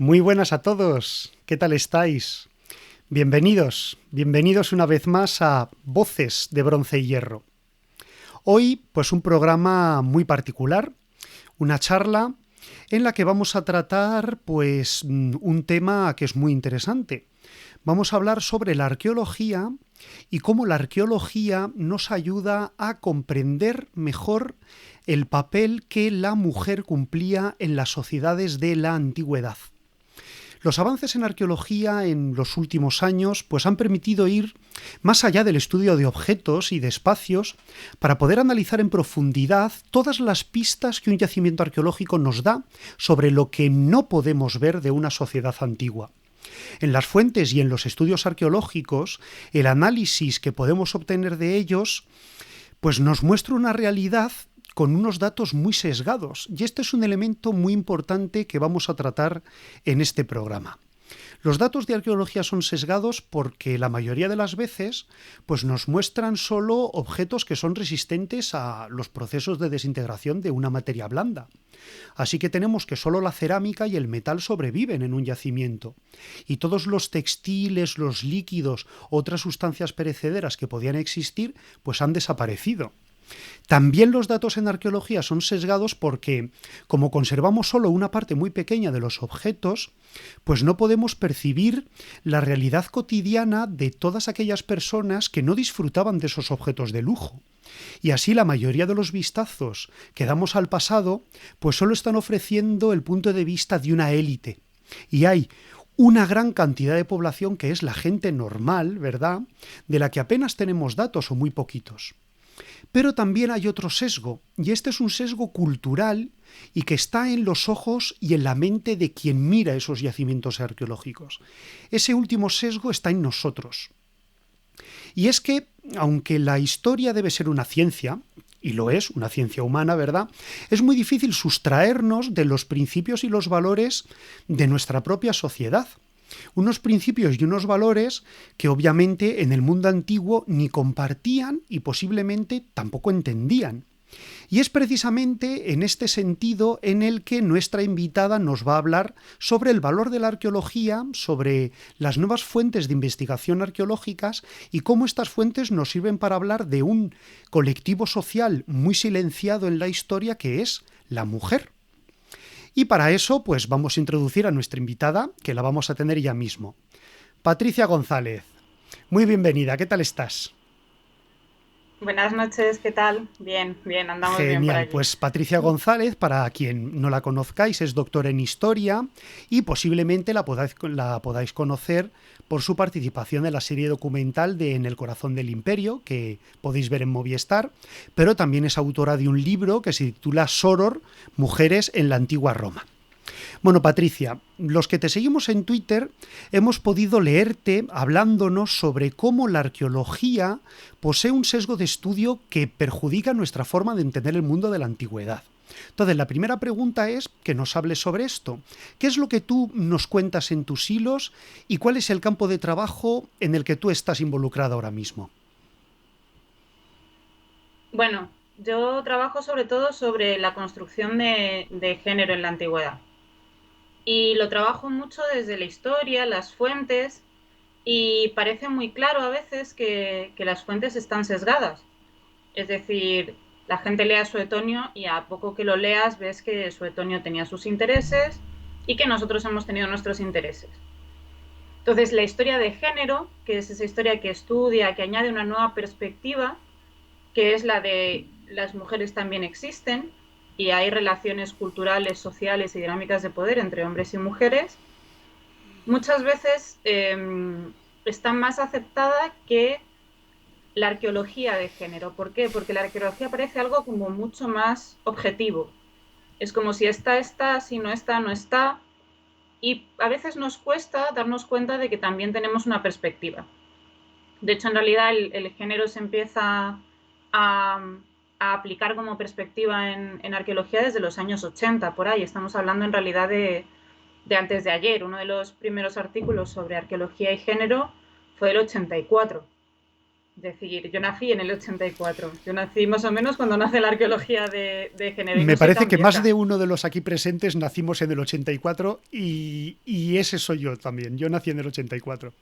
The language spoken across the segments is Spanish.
Muy buenas a todos, ¿qué tal estáis? Bienvenidos una vez más a Voces de Bronce y Hierro. Hoy, pues un programa muy particular, una charla en la que vamos a tratar, pues, un tema que es muy interesante. Vamos a hablar sobre la arqueología y cómo la arqueología nos ayuda a comprender mejor el papel que la mujer cumplía en las sociedades de la antigüedad. Los avances en arqueología en los últimos años pues han permitido ir más allá del estudio de objetos y de espacios para poder analizar en profundidad todas las pistas que un yacimiento arqueológico nos da sobre lo que no podemos ver de una sociedad antigua. En las fuentes y en los estudios arqueológicos, el análisis que podemos obtener de ellos pues nos muestra una realidad con unos datos muy sesgados, y este es un elemento muy importante que vamos a tratar en este programa. Los datos de arqueología son sesgados porque la mayoría de las veces pues nos muestran solo objetos que son resistentes a los procesos de desintegración de una materia blanda. Así que tenemos que solo la cerámica y el metal sobreviven en un yacimiento. Y todos los textiles, los líquidos, otras sustancias perecederas que podían existir, pues han desaparecido. También los datos en arqueología son sesgados porque, como conservamos solo una parte muy pequeña de los objetos, pues no podemos percibir la realidad cotidiana de todas aquellas personas que no disfrutaban de esos objetos de lujo. Y así la mayoría de los vistazos que damos al pasado, pues solo están ofreciendo el punto de vista de una élite. Y hay una gran cantidad de población que es la gente normal, ¿verdad?, de la que apenas tenemos datos o muy poquitos. Pero también hay otro sesgo, y este es un sesgo cultural y que está en los ojos y en la mente de quien mira esos yacimientos arqueológicos. Ese último sesgo está en nosotros. Y es que, aunque la historia debe ser una ciencia, y lo es, una ciencia humana, ¿verdad?, es muy difícil sustraernos de los principios y los valores de nuestra propia sociedad. Unos principios y unos valores que obviamente en el mundo antiguo ni compartían y posiblemente tampoco entendían. Y es precisamente en este sentido en el que nuestra invitada nos va a hablar sobre el valor de la arqueología, sobre las nuevas fuentes de investigación arqueológicas y cómo estas fuentes nos sirven para hablar de un colectivo social muy silenciado en la historia que es la mujer. Y para eso, pues vamos a introducir a nuestra invitada, que la vamos a tener ya mismo. Patricia González, muy bienvenida, ¿qué tal estás? Buenas noches, ¿qué tal? Bien, bien, andamos bien por Genial, aquí. pues Patricia González, para quien no la conozcáis, es doctora en Historia y posiblemente la podáis conocer por su participación en la serie documental de En el corazón del imperio, que podéis ver en Movistar, pero también es autora de un libro que se titula Soror, Mujeres en la antigua Roma. Bueno, Patricia, los que te seguimos en Twitter hemos podido leerte hablándonos sobre cómo la arqueología posee un sesgo de estudio que perjudica nuestra forma de entender el mundo de la antigüedad. Entonces, la primera pregunta es que nos hables sobre esto. ¿Qué es lo que tú nos cuentas en tus hilos y cuál es el campo de trabajo en el que tú estás involucrada ahora mismo? Bueno, yo trabajo sobre todo sobre la construcción de género en la antigüedad. Y lo trabajo mucho desde la historia, las fuentes, y parece muy claro a veces que las fuentes están sesgadas. Es decir, la gente lee a Suetonio y a poco que lo leas ves que Suetonio tenía sus intereses y que nosotros hemos tenido nuestros intereses. Entonces, la historia de género, que es esa historia que estudia, que añade una nueva perspectiva, que es la de las mujeres también existen y hay relaciones culturales, sociales y dinámicas de poder entre hombres y mujeres, muchas veces está más aceptada que la arqueología de género. ¿Por qué? Porque la arqueología parece algo como mucho más objetivo. Es como si está, si no está, no está. Y a veces nos cuesta darnos cuenta de que también tenemos una perspectiva. De hecho, en realidad el género se empieza a, a aplicar como perspectiva en arqueología desde los años 80, por ahí. Estamos hablando en realidad de antes de ayer. Uno de los primeros artículos sobre arqueología y género fue el 84. Es decir, yo nací en el 84. Yo nací más o menos cuando nace la arqueología de género y no Me soy parece tan que más vieja. de uno de los aquí presentes nacimos en el 84 y ese soy yo también. Yo nací en el 84.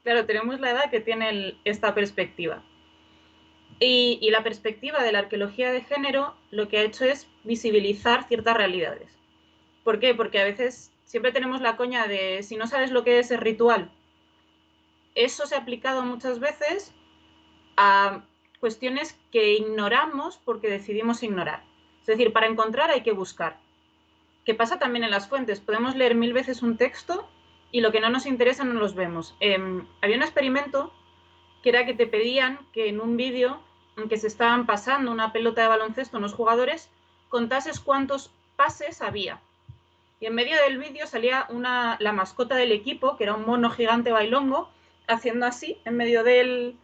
Claro, tenemos la edad que tiene esta perspectiva. Y la perspectiva de la arqueología de género lo que ha hecho es visibilizar ciertas realidades. ¿Por qué? Porque a veces siempre tenemos la coña de si no sabes lo que es el ritual. Eso se ha aplicado muchas veces a cuestiones que ignoramos porque decidimos ignorar. Es decir, para encontrar hay que buscar. ¿Qué pasa también en las fuentes? Podemos leer 1000 veces un texto y lo que no nos interesa no los vemos. Había un experimento que era que te pedían que en un vídeo en que se estaban pasando una pelota de baloncesto unos jugadores, contases cuántos pases había. Y en medio del vídeo salía la mascota del equipo, que era un mono gigante bailongo, haciendo así en medio del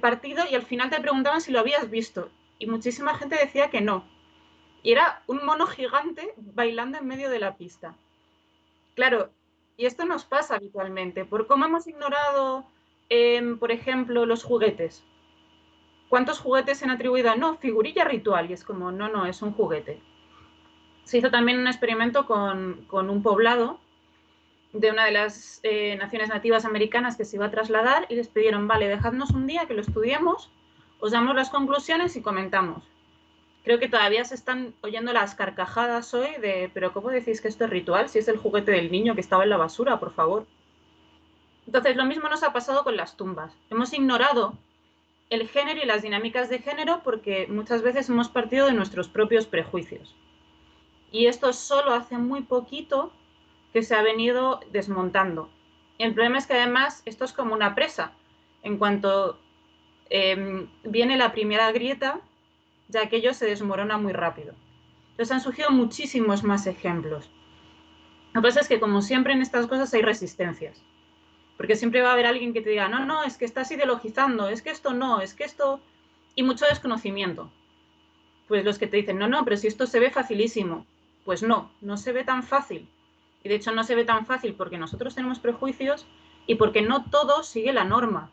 partido y al final te preguntaban si lo habías visto. Y muchísima gente decía que no. Y era un mono gigante bailando en medio de la pista. Claro, y esto nos pasa habitualmente, por cómo hemos ignorado, por ejemplo, los juguetes. ¿Cuántos juguetes se han atribuido a no? Figurilla ritual. Y es como, no, no, es un juguete. Se hizo también un experimento con un poblado de una de las naciones nativas americanas que se iba a trasladar y les pidieron, vale, dejadnos un día que lo estudiemos, os damos las conclusiones y comentamos. Creo que todavía se están oyendo las carcajadas hoy de, pero ¿cómo decís que esto es ritual si es el juguete del niño que estaba en la basura, por favor? Entonces, lo mismo nos ha pasado con las tumbas. Hemos ignorado el género y las dinámicas de género porque muchas veces hemos partido de nuestros propios prejuicios. Y esto solo hace muy poquito que se ha venido desmontando. Y el problema es que además esto es como una presa. En cuanto viene la primera grieta, ya aquello se desmorona muy rápido. Entonces han surgido muchísimos más ejemplos. Lo que pasa es que como siempre en estas cosas hay resistencias. Porque siempre va a haber alguien que te diga, no, no, es que estás ideologizando, es que esto no, es que esto... Y mucho desconocimiento. Pues los que te dicen, no, no, pero si esto se ve facilísimo. Pues no, no se ve tan fácil. Y de hecho no se ve tan fácil porque nosotros tenemos prejuicios y porque no todo sigue la norma.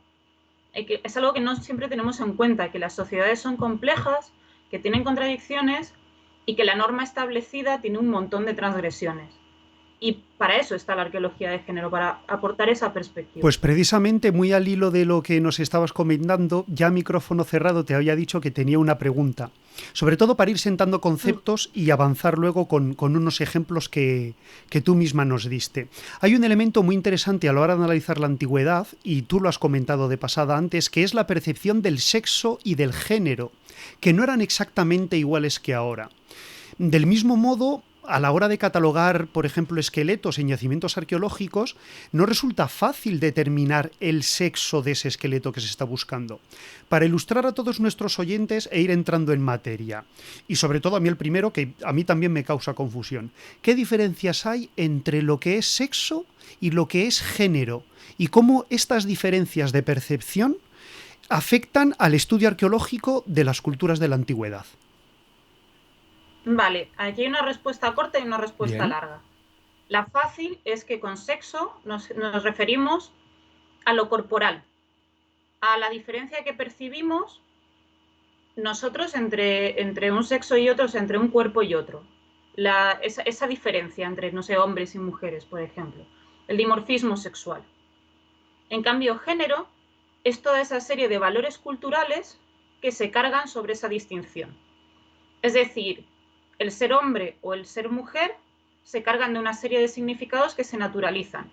Es algo que no siempre tenemos en cuenta, que las sociedades son complejas, que tienen contradicciones y que la norma establecida tiene un montón de transgresiones. Y para eso está la arqueología de género, para aportar esa perspectiva. Pues precisamente muy al hilo de lo que nos estabas comentando, ya a micrófono cerrado te había dicho que tenía una pregunta, sobre todo para ir sentando conceptos y avanzar luego con unos ejemplos que tú misma nos diste. Hay un elemento muy interesante a la hora de analizar la antigüedad, y tú lo has comentado de pasada antes, que es la percepción del sexo y del género, que no eran exactamente iguales que ahora. Del mismo modo, a la hora de catalogar, por ejemplo, esqueletos en yacimientos arqueológicos, no resulta fácil determinar el sexo de ese esqueleto que se está buscando. Para ilustrar a todos nuestros oyentes e ir entrando en materia, y sobre todo a mí el primero, que a mí también me causa confusión, ¿qué diferencias hay entre lo que es sexo y lo que es género? Y cómo estas diferencias de percepción afectan al estudio arqueológico de las culturas de la antigüedad. Vale, aquí hay una respuesta corta y una respuesta Bien. larga. La fácil es que con sexo nos referimos a lo corporal, a la diferencia que percibimos nosotros entre un sexo y otro, o sea, entre un cuerpo y otro. Esa diferencia entre, no sé, hombres y mujeres, por ejemplo. El dimorfismo sexual. En cambio, género es toda esa serie de valores culturales que se cargan sobre esa distinción. Es decir, el ser hombre o el ser mujer se cargan de una serie de significados que se naturalizan.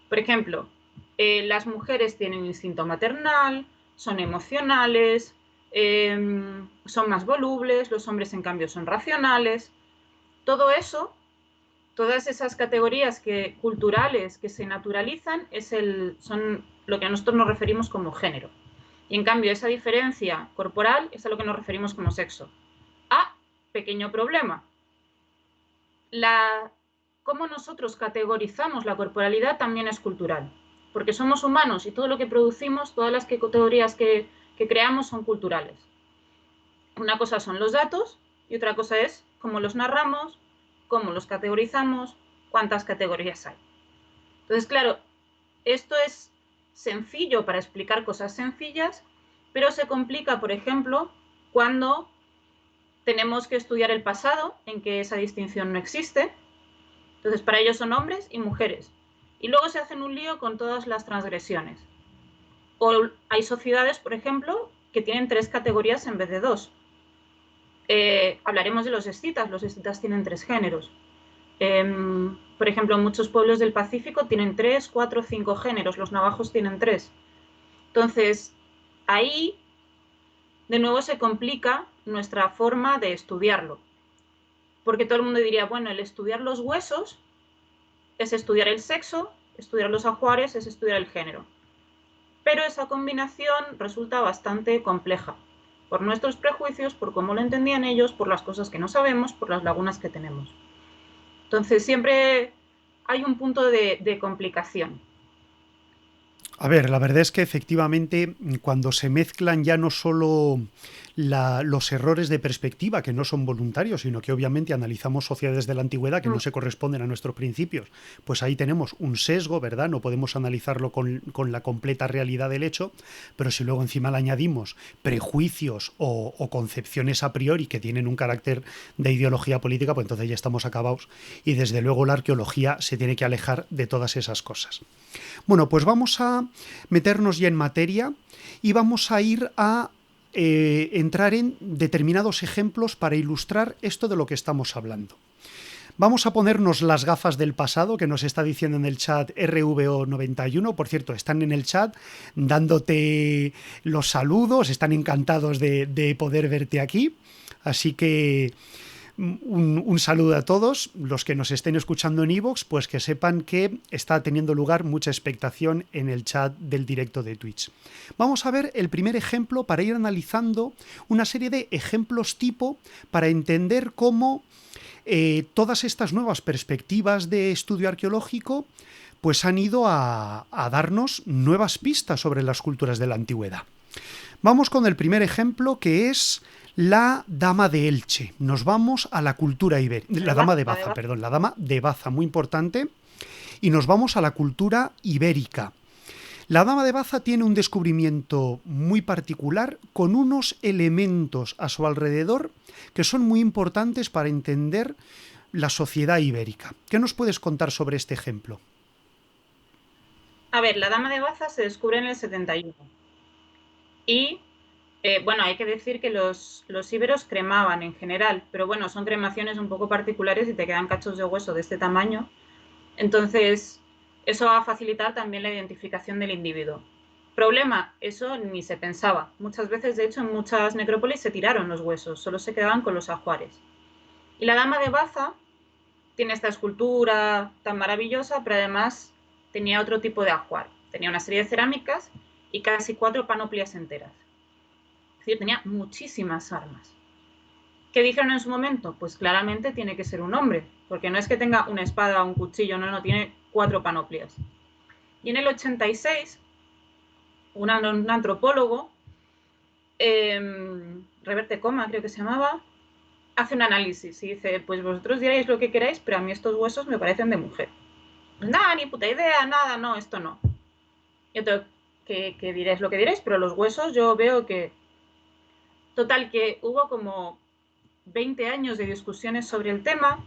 Por ejemplo, las mujeres tienen un instinto maternal, son emocionales, son más volubles, los hombres en cambio son racionales. Todo eso, todas esas categorías culturales que se naturalizan son lo que a nosotros nos referimos como género. Y en cambio esa diferencia corporal es a lo que nos referimos como sexo. Ah, pequeño problema. Cómo nosotros categorizamos la corporalidad también es cultural, porque somos humanos y todo lo que producimos, todas las categorías que creamos son culturales. Una cosa son los datos y otra cosa es cómo los narramos, cómo los categorizamos, cuántas categorías hay. Entonces, claro, esto es sencillo para explicar cosas sencillas, pero se complica, por ejemplo, cuando tenemos que estudiar el pasado, en que esa distinción no existe. Entonces, para ellos son hombres y mujeres. Y luego se hacen un lío con todas las transgresiones. O hay sociedades, por ejemplo, que tienen 3 categorías en vez de 2. Hablaremos de los escitas tienen 3 géneros. Por ejemplo, muchos pueblos del Pacífico tienen 3, 4, 5 géneros, los navajos tienen 3. Entonces, ahí de nuevo se complica nuestra forma de estudiarlo. Porque todo el mundo diría, bueno, el estudiar los huesos es estudiar el sexo, estudiar los ajuares es estudiar el género. Pero esa combinación resulta bastante compleja, por nuestros prejuicios, por cómo lo entendían ellos, por las cosas que no sabemos, por las lagunas que tenemos. Entonces siempre hay un punto de complicación. A ver, la verdad es que efectivamente cuando se mezclan ya no solo los errores de perspectiva, que no son voluntarios, sino que obviamente analizamos sociedades de la antigüedad que no se corresponden a nuestros principios, pues ahí tenemos un sesgo, ¿verdad? No podemos analizarlo con la completa realidad del hecho, pero si luego encima le añadimos prejuicios o concepciones a priori que tienen un carácter de ideología política, pues entonces ya estamos acabados y desde luego la arqueología se tiene que alejar de todas esas cosas. Bueno, pues vamos a meternos ya en materia y vamos a ir a entrar en determinados ejemplos para ilustrar esto de lo que estamos hablando. Vamos a ponernos las gafas del pasado, que nos está diciendo en el chat RVO91. Por cierto, están en el chat dándote los saludos, están encantados de poder verte aquí. Así que un saludo a todos los que nos estén escuchando en iVoox, pues que sepan que está teniendo lugar mucha expectación en el chat del directo de Twitch. Vamos a ver el primer ejemplo para ir analizando una serie de ejemplos tipo para entender cómo todas estas nuevas perspectivas de estudio arqueológico pues han ido a darnos nuevas pistas sobre las culturas de la antigüedad. Vamos con el primer ejemplo, que es la dama de Elche. Nos vamos a la cultura ibérica. La dama de Baza, muy importante. Y nos vamos a la cultura ibérica. La dama de Baza tiene un descubrimiento muy particular con unos elementos a su alrededor que son muy importantes para entender la sociedad ibérica. ¿Qué nos puedes contar sobre este ejemplo? A ver, la dama de Baza se descubre en el 71. Y bueno, hay que decir que los íberos cremaban en general, pero bueno, son cremaciones un poco particulares y te quedan cachos de hueso de este tamaño. Entonces, eso va a facilitar también la identificación del individuo. Problema, eso ni se pensaba. Muchas veces, de hecho, en muchas necrópolis se tiraron los huesos, solo se quedaban con los ajuares. Y la dama de Baza tiene esta escultura tan maravillosa, pero además tenía otro tipo de ajuar. Tenía una serie de cerámicas y casi 4 panoplias enteras. Es decir, tenía muchísimas armas. ¿Qué dijeron en su momento? Pues claramente tiene que ser un hombre, porque no es que tenga una espada o un cuchillo, no, tiene 4 panoplias. Y en el 86, un antropólogo, Reverte Coma creo que se llamaba, hace un análisis y dice, pues vosotros diréis lo que queráis, pero a mí estos huesos me parecen de mujer. Nada, ni puta idea, nada, no, esto no. Y entonces, que diréis lo que diréis, pero los huesos yo veo que... Total, que hubo como 20 años de discusiones sobre el tema.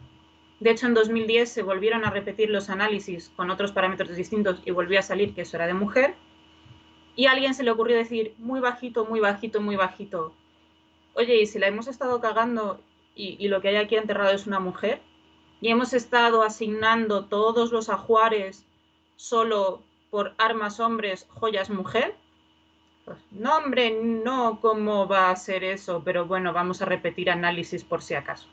De hecho, en 2010 se volvieron a repetir los análisis con otros parámetros distintos y volvió a salir que eso era de mujer. Y a alguien se le ocurrió decir, muy bajito, muy bajito, muy bajito. Oye, ¿y si la hemos estado cagando y lo que hay aquí enterrado es una mujer? ¿Y hemos estado asignando todos los ajuares solo por armas hombres, joyas mujer? Pues, no, hombre, no, ¿cómo va a ser eso? Pero bueno, vamos a repetir análisis por si acaso.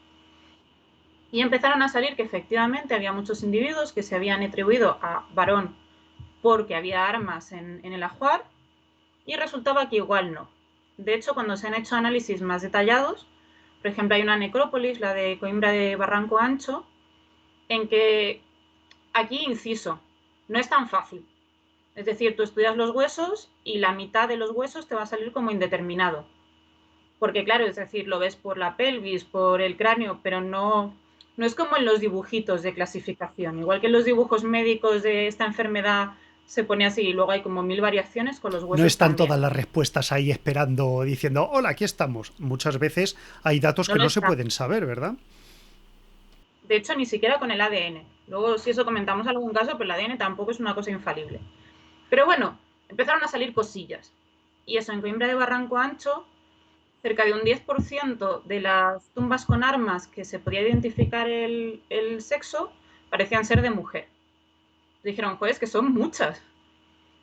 Y empezaron a salir que efectivamente había muchos individuos que se habían atribuido a varón porque había armas en el ajuar, y resultaba que igual no. De hecho, cuando se han hecho análisis más detallados, por ejemplo, hay una necrópolis, la de Coimbra de Barranco Ancho, en que, aquí inciso, no es tan fácil. Es decir, tú estudias los huesos y la mitad de los huesos te va a salir como indeterminado. Porque claro, es decir, lo ves por la pelvis, por el cráneo, pero no es como en los dibujitos de clasificación. Igual que en los dibujos médicos de esta enfermedad se pone así y luego hay como 1000 variaciones con los No huesos están también. todas las respuestas ahí esperando, diciendo, hola, aquí estamos. Muchas veces hay datos No, que no no se está. pueden saber, ¿verdad? De hecho, ni siquiera con el ADN. Luego, si eso comentamos algún caso, pero el ADN tampoco es una cosa infalible. Pero bueno, empezaron a salir cosillas. Y eso, en Coimbra de Barranco Ancho, cerca de un 10% de las tumbas con armas que se podía identificar el sexo parecían ser de mujer. Dijeron, joder, es que son muchas.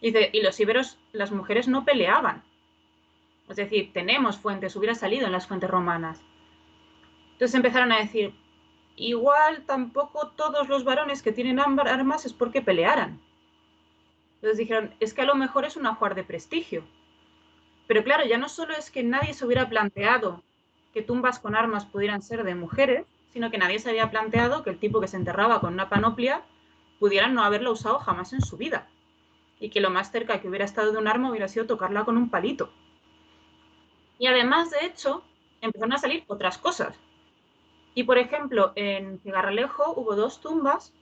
Y dice, y los íberos, las mujeres no peleaban. Es decir, tenemos fuentes, hubiera salido en las fuentes romanas. Entonces empezaron a decir, igual tampoco todos los varones que tienen armas es porque pelearan. Entonces dijeron, es que a lo mejor es un ajuar de prestigio. Pero claro, ya no solo es que nadie se hubiera planteado que tumbas con armas pudieran ser de mujeres, sino que nadie se había planteado que el tipo que se enterraba con una panoplia pudiera no haberla usado jamás en su vida. Y que lo más cerca que hubiera estado de un arma hubiera sido tocarla con un palito. Y además, de hecho, empezaron a salir otras cosas. Y por ejemplo, en Cigarralejo hubo 2 tumbas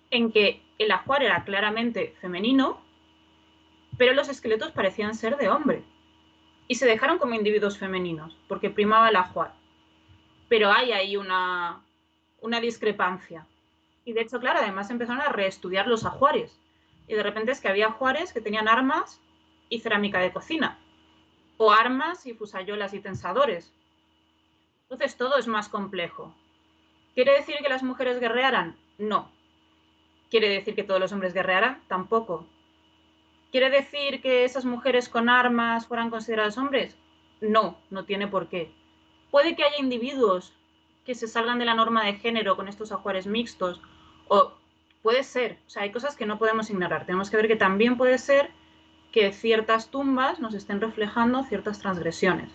en que el ajuar era claramente femenino, pero los esqueletos parecían ser de hombre. Y se dejaron como individuos femeninos, porque primaba el ajuar. Pero hay ahí una discrepancia. Y de hecho, claro, además empezaron a reestudiar los ajuares. Y de repente es que había ajuares que tenían armas y cerámica de cocina, o armas y fusayolas y tensadores. Entonces todo es más complejo. ¿Quiere decir que las mujeres guerrearan? No. ¿Quiere decir que todos los hombres guerrearan? Tampoco. ¿Quiere decir que esas mujeres con armas fueran consideradas hombres? No, no tiene por qué. Puede que haya individuos que se salgan de la norma de género con estos ajuares mixtos, o puede ser, o sea, hay cosas que no podemos ignorar. Tenemos que ver que también puede ser que ciertas tumbas nos estén reflejando ciertas transgresiones.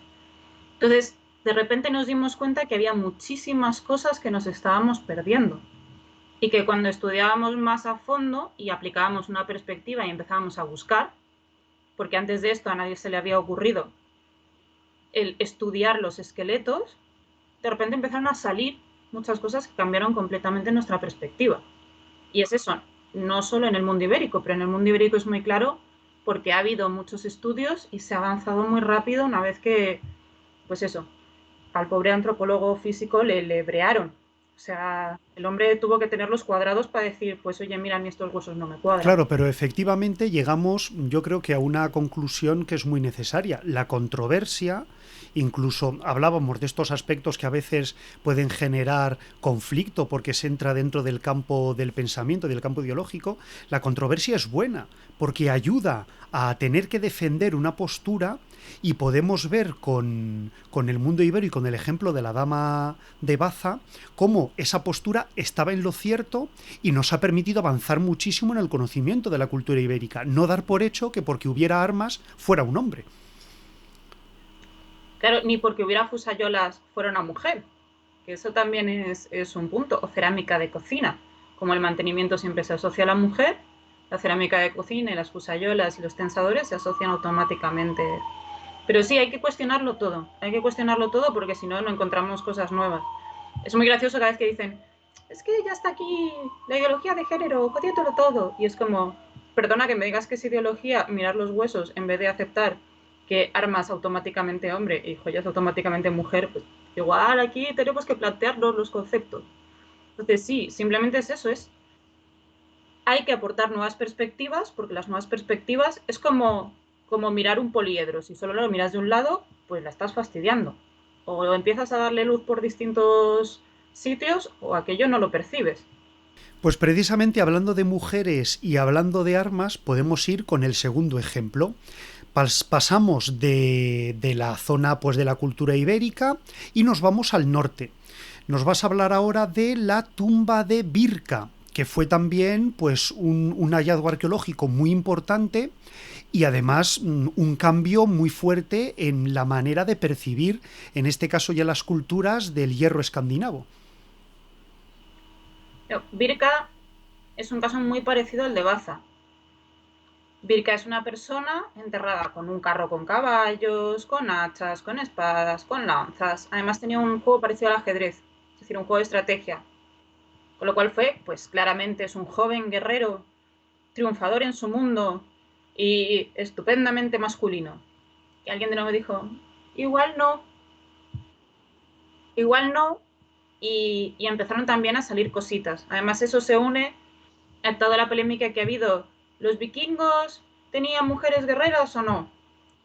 Entonces, de repente nos dimos cuenta que había muchísimas cosas que nos estábamos perdiendo y que cuando estudiábamos más a fondo y aplicábamos una perspectiva y empezábamos a buscar, porque antes de esto a nadie se le había ocurrido el estudiar los esqueletos, de repente empezaron a salir muchas cosas que cambiaron completamente nuestra perspectiva. Y es eso, no solo en el mundo ibérico, pero en el mundo ibérico es muy claro porque ha habido muchos estudios y se ha avanzado muy rápido una vez que, pues eso, al pobre antropólogo físico le brearon. O sea, el hombre tuvo que tenerlos cuadrados para decir, pues oye, mira, a mí estos huesos no me cuadran. Claro, pero efectivamente llegamos, yo creo que a una conclusión que es muy necesaria. La controversia, incluso hablábamos de estos aspectos que a veces pueden generar conflicto porque se entra dentro del campo del pensamiento, del campo ideológico. La controversia es buena porque ayuda a tener que defender una postura y podemos ver con el mundo ibérico, con el ejemplo de la dama de Baza, cómo esa postura estaba en lo cierto y nos ha permitido avanzar muchísimo en el conocimiento de la cultura ibérica. No dar por hecho que porque hubiera armas fuera un hombre. Claro, ni porque hubiera fusayolas fuera una mujer, que eso también es un punto, o cerámica de cocina. Como el mantenimiento siempre se asocia a la mujer, la cerámica de cocina y las fusayolas y los tensadores se asocian automáticamente. Pero sí, hay que cuestionarlo todo porque si no, no encontramos cosas nuevas. Es muy gracioso cada vez que dicen, es que ya está aquí la ideología de género, jodiéndolo todo. Y es como, perdona que me digas que es ideología mirar los huesos en vez de aceptar que armas automáticamente hombre y joyas automáticamente mujer, pues igual aquí tenemos que plantearnos los conceptos. Entonces sí, simplemente es eso, hay que aportar nuevas perspectivas porque las nuevas perspectivas es como mirar un poliedro. Si solo lo miras de un lado, pues la estás fastidiando. O empiezas a darle luz por distintos sitios o aquello no lo percibes. Pues precisamente hablando de mujeres y hablando de armas, podemos ir con el segundo ejemplo. Pasamos de la zona pues de la cultura ibérica y nos vamos al norte. Nos vas a hablar ahora de la tumba de Birka, que fue también pues un hallazgo arqueológico muy importante y además un cambio muy fuerte en la manera de percibir, en este caso ya las culturas del hierro escandinavo. Birka es un caso muy parecido al de Baza. Birka es una persona enterrada con un carro con caballos, con hachas, con espadas, con lanzas. Además tenía un juego parecido al ajedrez, es decir, un juego de estrategia. Con lo cual fue, pues claramente es un joven guerrero triunfador en su mundo y estupendamente masculino. Y alguien de nuevo dijo, igual no, igual no, y empezaron también a salir cositas. Además, eso se une a toda la polémica que ha habido. ¿Los vikingos tenían mujeres guerreras o no?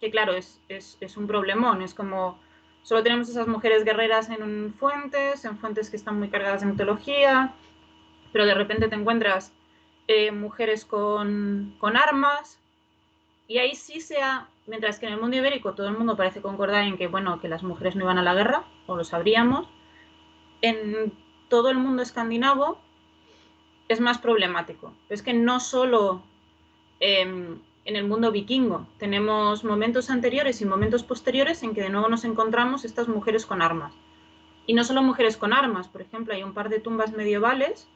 Que claro, es un problemón, es como solo tenemos esas mujeres guerreras en fuentes que están muy cargadas de mitología, pero de repente te encuentras mujeres con armas, y ahí sí sea, mientras que en el mundo ibérico todo el mundo parece concordar en que, bueno, que las mujeres no iban a la guerra, o lo sabríamos, en todo el mundo escandinavo es más problemático. Es que no solo en el mundo vikingo tenemos momentos anteriores y momentos posteriores en que de nuevo nos encontramos estas mujeres con armas. Y no solo mujeres con armas, por ejemplo, hay un par de tumbas medievales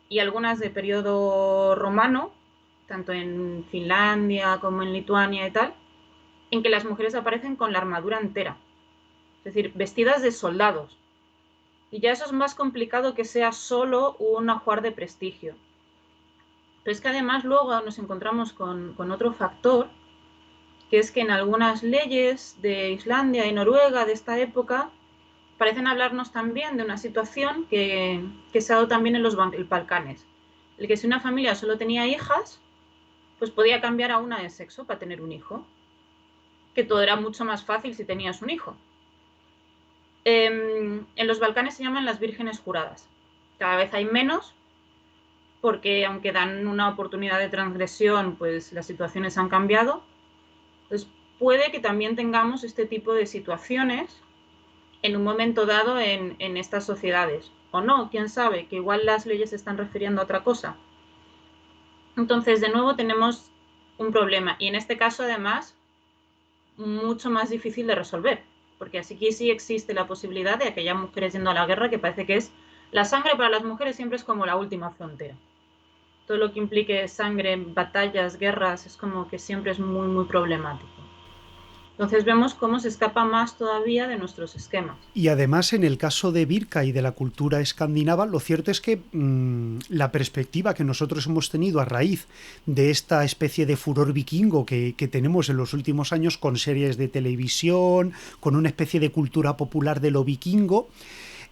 y algunas de periodo romano, tanto en Finlandia como en Lituania y tal, en que las mujeres aparecen con la armadura entera, es decir, vestidas de soldados. Y ya eso es más complicado que sea solo un ajuar de prestigio. Pero es que además luego nos encontramos con otro factor, que es que en algunas leyes de Islandia y Noruega de esta época parecen hablarnos también de una situación que se ha dado también en los Balcanes. El que si una familia solo tenía hijas, pues podía cambiar a una de sexo para tener un hijo. Que todo era mucho más fácil si tenías un hijo. En los Balcanes se llaman las vírgenes juradas. Cada vez hay menos, porque aunque dan una oportunidad de transgresión, pues las situaciones han cambiado. Entonces puede que también tengamos este tipo de situaciones en un momento dado en estas sociedades. O no, quién sabe, que igual las leyes se están refiriendo a otra cosa. Entonces, de nuevo, tenemos un problema. Y en este caso, además, mucho más difícil de resolver. Porque así que sí existe la posibilidad de que haya mujeres yendo a la guerra, que parece que es... La sangre para las mujeres siempre es como la última frontera. Todo lo que implique sangre, batallas, guerras, es como que siempre es muy, muy problemático. Entonces vemos cómo se escapa más todavía de nuestros esquemas. Y además, en el caso de Birka y de la cultura escandinava, lo cierto es que la perspectiva que nosotros hemos tenido a raíz de esta especie de furor vikingo que tenemos en los últimos años con series de televisión, con una especie de cultura popular de lo vikingo,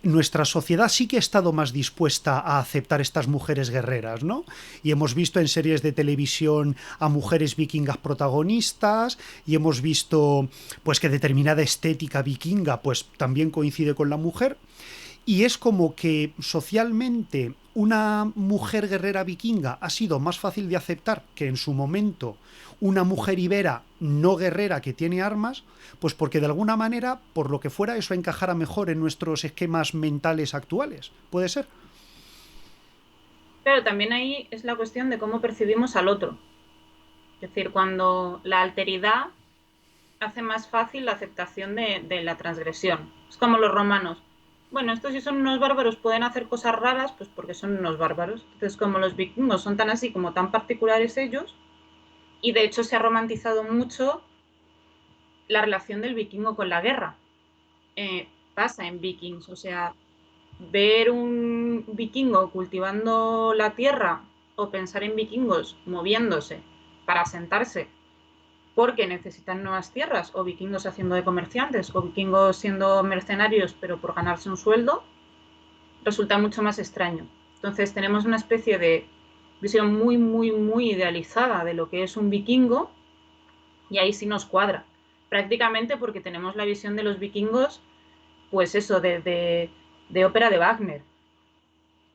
nuestra sociedad sí que ha estado más dispuesta a aceptar estas mujeres guerreras, ¿no? Y hemos visto en series de televisión a mujeres vikingas protagonistas y hemos visto pues que determinada estética vikinga pues también coincide con la mujer. Y es como que socialmente una mujer guerrera vikinga ha sido más fácil de aceptar que en su momento una mujer ibera no guerrera que tiene armas, pues porque de alguna manera, por lo que fuera, eso encajara mejor en nuestros esquemas mentales actuales. ¿Puede ser? Pero también ahí es la cuestión de cómo percibimos al otro. Es decir, cuando la alteridad hace más fácil la aceptación de la transgresión. Es como los romanos. Bueno, estos si son unos bárbaros pueden hacer cosas raras, pues porque son unos bárbaros. Entonces, como los vikingos son tan así como tan particulares ellos, y de hecho se ha romantizado mucho la relación del vikingo con la guerra. Pasa en Vikings, o sea, ver un vikingo cultivando la tierra o pensar en vikingos moviéndose para asentarse porque necesitan nuevas tierras, o vikingos haciendo de comerciantes, o vikingos siendo mercenarios pero por ganarse un sueldo, resulta mucho más extraño. Entonces tenemos una especie de visión muy, muy, muy idealizada de lo que es un vikingo, y ahí sí nos cuadra. Prácticamente porque tenemos la visión de los vikingos, pues eso, de ópera de Wagner.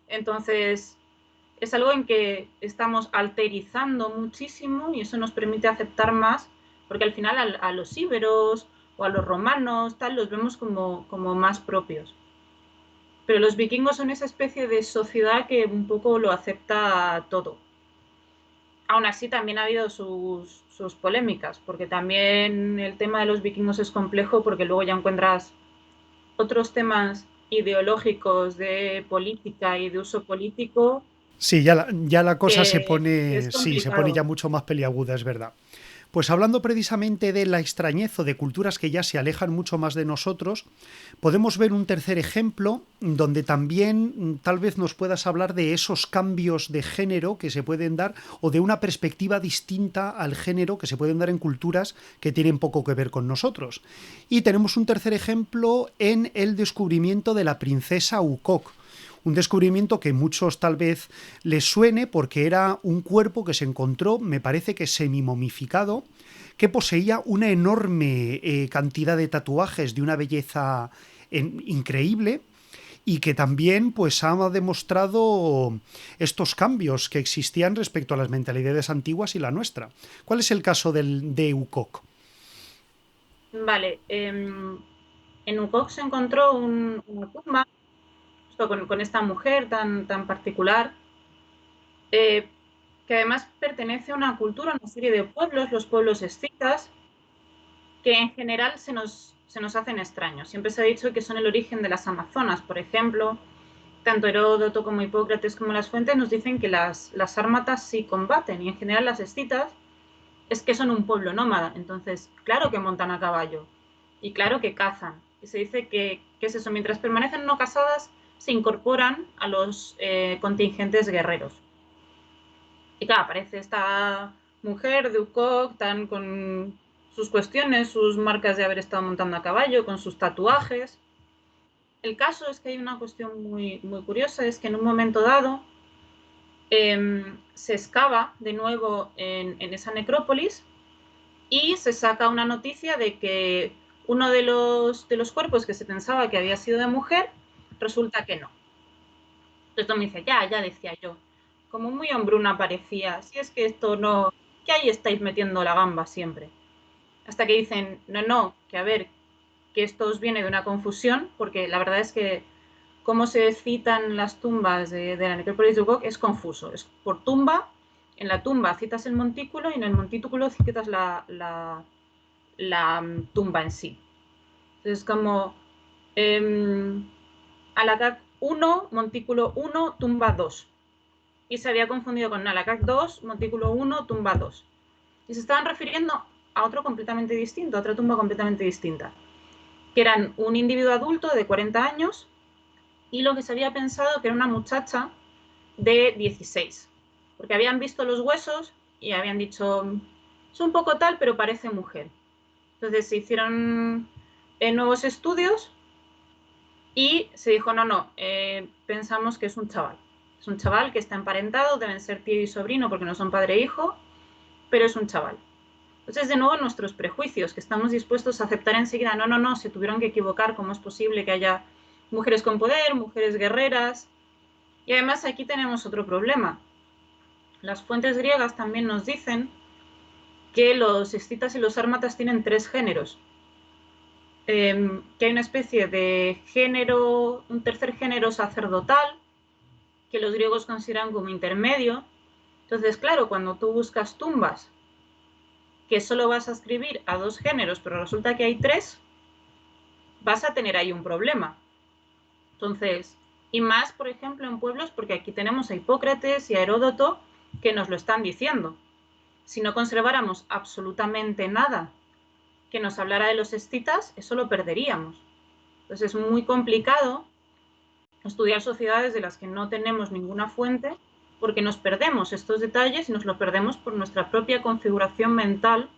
Entonces, es algo en que estamos alterizando muchísimo y eso nos permite aceptar más, porque al final a los íberos o a los romanos tal los vemos como más propios. Pero los vikingos son esa especie de sociedad que un poco lo acepta todo. Aún así también ha habido sus polémicas, porque también el tema de los vikingos es complejo porque luego ya encuentras otros temas ideológicos de política y de uso político Sí, ya la cosa se que pone, es sí, se pone complicado. ya mucho más peliaguda, es verdad. Pues hablando precisamente de la extrañez o de culturas que ya se alejan mucho más de nosotros, podemos ver un tercer ejemplo donde también tal vez nos puedas hablar de esos cambios de género que se pueden dar o de una perspectiva distinta al género que se pueden dar en culturas que tienen poco que ver con nosotros. Y tenemos un tercer ejemplo en el descubrimiento de la princesa Ukok. Un descubrimiento que muchos tal vez les suene porque era un cuerpo que se encontró, me parece que semimomificado, que poseía una enorme cantidad de tatuajes de una belleza increíble y que también pues ha demostrado estos cambios que existían respecto a las mentalidades antiguas y la nuestra. ¿Cuál es el caso de Ukok? Vale, en Ukok se encontró una tumba justo con esta mujer tan particular, eh, que además pertenece a una cultura, a una serie de pueblos, los pueblos escitas, que en general se nos hacen extraños. Siempre se ha dicho que son el origen de las Amazonas, por ejemplo. Tanto Heródoto como Hipócrates como las fuentes nos dicen que las sármatas sí combaten y en general las escitas es que son un pueblo nómada. Entonces, claro que montan a caballo y claro que cazan. Y se dice que es eso, mientras permanecen no casadas, se incorporan a los contingentes guerreros. Y claro, aparece esta mujer de Ukok tan con sus cuestiones, sus marcas de haber estado montando a caballo, con sus tatuajes. El caso es que hay una cuestión muy curiosa, es que en un momento dado se excava de nuevo en esa necrópolis y se saca una noticia de que uno de los cuerpos que se pensaba que había sido de mujer, resulta que no. Entonces Tom dice, ya decía yo, como muy hombruna parecía, si es que esto no, que ahí estáis metiendo la gamba siempre. Hasta que dicen, no, que a ver, que esto os viene de una confusión, porque la verdad es que cómo se citan las tumbas de la necrópolis de Ukok es confuso. Es por tumba, en la tumba citas el montículo y en el montículo citas la tumba en sí. Entonces, como eh, Alacac 1, montículo 1, tumba 2. Y se había confundido con Alacac 2, montículo 1, tumba 2. Y se estaban refiriendo a otro completamente distinto, a otra tumba completamente distinta, que eran un individuo adulto de 40 años y lo que se había pensado que era una muchacha de 16, porque habían visto los huesos y habían dicho, es un poco tal, pero parece mujer. Entonces se hicieron nuevos estudios y se dijo, no, pensamos que es un chaval. Es un chaval que está emparentado, deben ser tío y sobrino porque no son padre e hijo, pero es un chaval. Entonces, de nuevo, nuestros prejuicios, que estamos dispuestos a aceptar enseguida, no, se tuvieron que equivocar, ¿cómo es posible que haya mujeres con poder, mujeres guerreras? Y además aquí tenemos otro problema. Las fuentes griegas también nos dicen que los escitas y los sármatas tienen tres géneros. Que hay una especie de género, un tercer género sacerdotal, que los griegos consideran como intermedio. Entonces, claro, cuando tú buscas tumbas que solo vas a escribir a dos géneros, pero resulta que hay tres, vas a tener ahí un problema. Entonces, y más, por ejemplo, en pueblos, porque aquí tenemos a Hipócrates y a Heródoto que nos lo están diciendo. Si no conserváramos absolutamente nada que nos hablara de los escitas, eso lo perderíamos. Entonces es muy complicado estudiar sociedades de las que no tenemos ninguna fuente porque nos perdemos estos detalles y nos los perdemos por nuestra propia configuración mental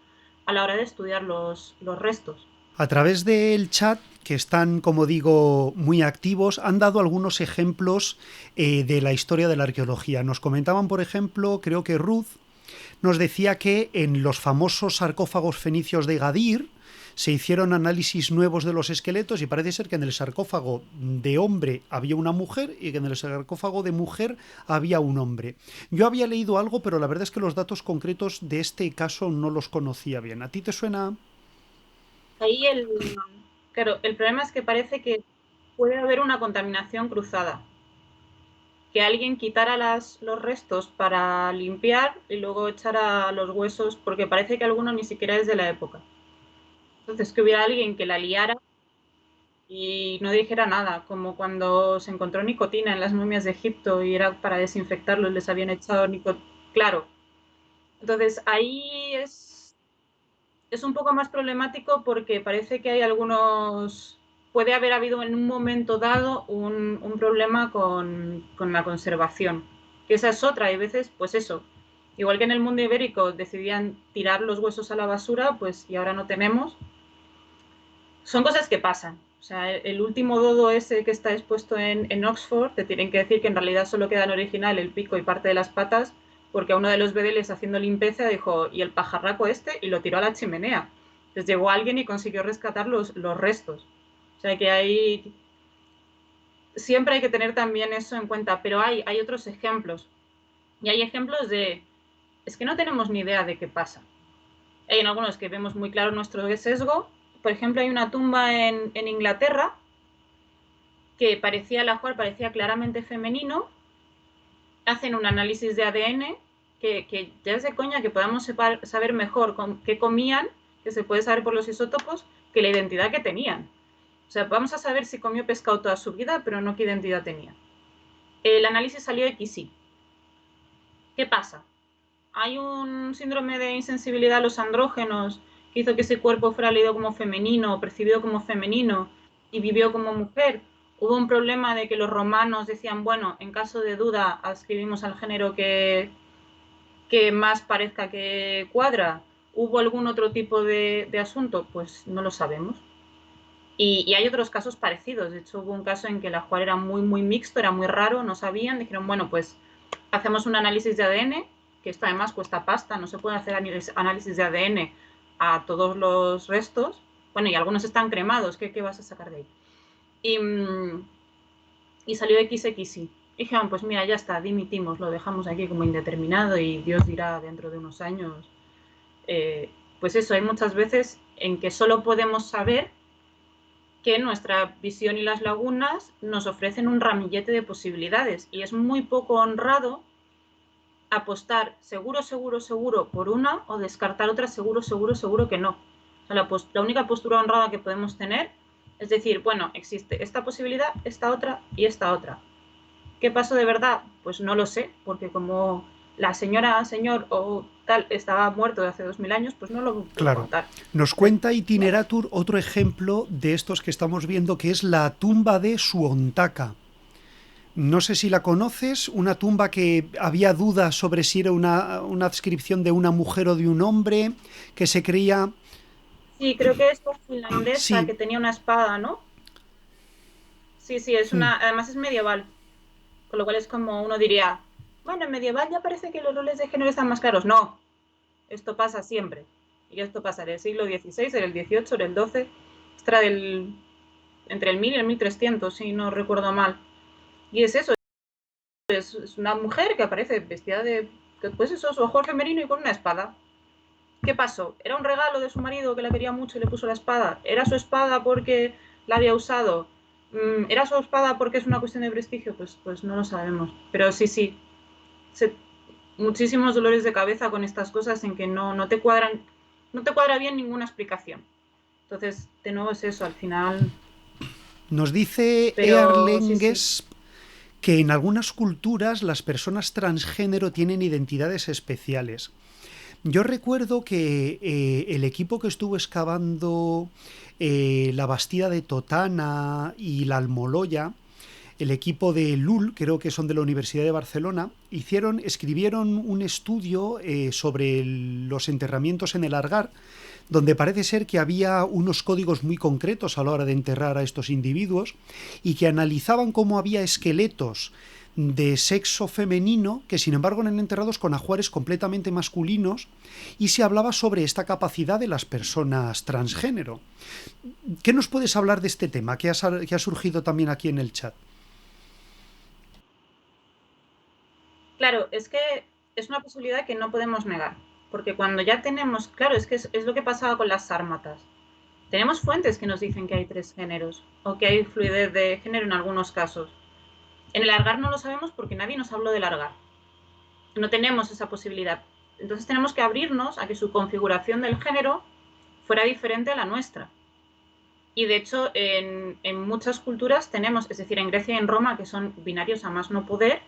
a la hora de estudiar los restos. A través del chat, que están, como digo, muy activos, han dado algunos ejemplos de la historia de la arqueología. Nos comentaban, por ejemplo, creo que Ruth nos decía que en los famosos sarcófagos fenicios de Gadir se hicieron análisis nuevos de los esqueletos y parece ser que en el sarcófago de hombre había una mujer y que en el sarcófago de mujer había un hombre. Yo había leído algo, pero la verdad es que los datos concretos de este caso no los conocía bien. ¿A ti te suena? Ahí claro, el problema es que parece que puede haber una contaminación cruzada, que alguien quitara los restos para limpiar y luego echara los huesos, porque parece que alguno ni siquiera es de la época. Entonces, que hubiera alguien que la liara y no dijera nada, como cuando se encontró nicotina en las momias de Egipto y era para desinfectarlos, les habían echado nicotina. Claro. Entonces, ahí es. es un poco más problemático porque parece que hay algunos... Puede haber habido en un momento dado un problema con la conservación. Que esa es otra. Hay veces, pues eso, igual que en el mundo ibérico decidían tirar los huesos a la basura, pues y ahora no tenemos. Son cosas que pasan. O sea, el último dodo ese que está expuesto en Oxford, te tienen que decir que en realidad solo queda en original el pico y parte de las patas, porque a uno de los bedeles haciendo limpieza dijo, y el pajarraco este, y lo tiró a la chimenea. Entonces llegó alguien y consiguió rescatar los restos. O sea que hay... Siempre hay que tener también eso en cuenta, pero hay otros ejemplos. Y hay ejemplos de... Es que no tenemos ni idea de qué pasa. Hay en algunos que vemos muy claro nuestro sesgo. Por ejemplo, hay una tumba en Inglaterra que parecía, el ajuar parecía claramente femenino, hacen un análisis de ADN que ya es de coña que podamos saber mejor qué comían, que se puede saber por los isótopos, que la identidad que tenían. O sea, vamos a saber si comió pescado toda su vida, pero no qué identidad tenía. El análisis salió XY. ¿Qué pasa? Hay un síndrome de insensibilidad a los andrógenos que hizo que ese cuerpo fuera leído como femenino, percibido como femenino y vivió como mujer. Hubo un problema de que los romanos decían, bueno, en caso de duda adscribimos al género que más parezca que cuadra. ¿Hubo algún otro tipo de asunto? Pues no lo sabemos. Y hay otros casos parecidos. De hecho, hubo un caso en que el ajuar era muy, muy mixto, era muy raro, no sabían. Dijeron, bueno, pues hacemos un análisis de ADN, que esto además cuesta pasta, no se puede hacer análisis de ADN a todos los restos. Bueno, y algunos están cremados, ¿qué vas a sacar de ahí? Y salió XXY. Y dijeron, pues mira, ya está, dimitimos, lo dejamos aquí como indeterminado y Dios dirá dentro de unos años. Pues eso, hay muchas veces en que solo podemos saber que nuestra visión y las lagunas nos ofrecen un ramillete de posibilidades y es muy poco honrado apostar seguro, seguro, seguro por una o descartar otra seguro, seguro, seguro que no. O sea, la única postura honrada que podemos tener es decir, bueno, existe esta posibilidad, esta otra y esta otra. ¿Qué pasó de verdad? Pues no lo sé, porque como la señora, señor o tal estaba muerto de hace 2000 años, pues no lo puedo Claro. contar. Nos cuenta Itineratur otro ejemplo de estos que estamos viendo, que es la tumba de Suontaka. No sé si la conoces, una tumba que había dudas sobre si era una adscripción de una mujer o de un hombre, que se creía... Sí, creo que es finlandesa Sí, que tenía una espada, ¿no? Sí, sí, es mm, una, además es medieval, con lo cual es como uno diría, bueno, en medieval ya parece que los roles de género están más claros. No, esto pasa siempre. Y esto pasa en el siglo XVI, en el XVIII, en el XII, entre el 1000 y el 1300, si no recuerdo mal. Y es eso, es una mujer que aparece vestida de, pues eso, su ojo femenino y con una espada. ¿Qué pasó? ¿Era un regalo de su marido que la quería mucho y le puso la espada? ¿Era su espada porque la había usado? ¿Era su espada porque es una cuestión de prestigio? Pues no lo sabemos. Pero sí, sí. Se, muchísimos dolores de cabeza con estas cosas en que no te cuadran, no te cuadra bien ninguna explicación. Entonces, de nuevo es eso, al final. nos dice Pero sí, sí. Erlenges que en algunas culturas las personas transgénero tienen identidades especiales. Yo recuerdo que el equipo que estuvo excavando la Bastida de Totana y la Almoloya, el equipo de LUL, creo que son de la Universidad de Barcelona, escribieron un estudio sobre los enterramientos en el Argar, donde parece ser que había unos códigos muy concretos a la hora de enterrar a estos individuos y que analizaban cómo había esqueletos de sexo femenino que sin embargo eran enterrados con ajuares completamente masculinos y se hablaba sobre esta capacidad de las personas transgénero. ¿Qué nos puedes hablar de este tema que ha surgido también aquí en el chat? Claro, es que es una posibilidad que no podemos negar. Porque cuando ya tenemos, claro, es que es lo que pasaba con las sármatas. Tenemos fuentes que nos dicen que hay tres géneros o que hay fluidez de género en algunos casos. En el Argar no lo sabemos porque nadie nos habló del Argar. No tenemos esa posibilidad. Entonces tenemos que abrirnos a que su configuración del género fuera diferente a la nuestra. Y de hecho, en muchas culturas tenemos, es decir, en Grecia y en Roma, que son binarios a más no poder,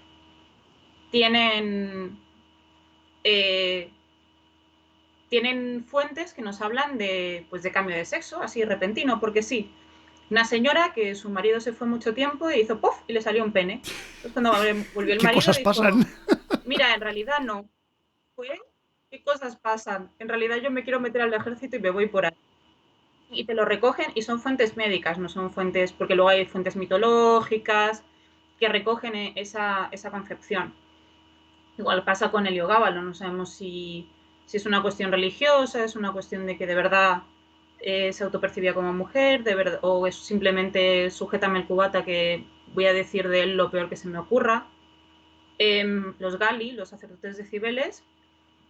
tienen, eh, tienen fuentes que nos hablan de, pues, de cambio de sexo, así repentino, porque sí. Una señora que su marido se fue mucho tiempo y hizo ¡puff! Y le salió un pene. Entonces cuando volvió el ¿Qué marido cosas pasan? dijo, mira, en realidad no. Fue, ¿qué cosas pasan? En realidad yo me quiero meter al ejército y me voy por ahí. Y te lo recogen y son fuentes médicas, no son fuentes, porque luego hay fuentes mitológicas que recogen esa concepción. Igual pasa con Heliogábalo, no sabemos si es una cuestión religiosa, es una cuestión de que de verdad se autopercibía como mujer, de verdad, o es simplemente sujétame el cubata que voy a decir de él lo peor que se me ocurra. Los Gali, los sacerdotes de Cibeles,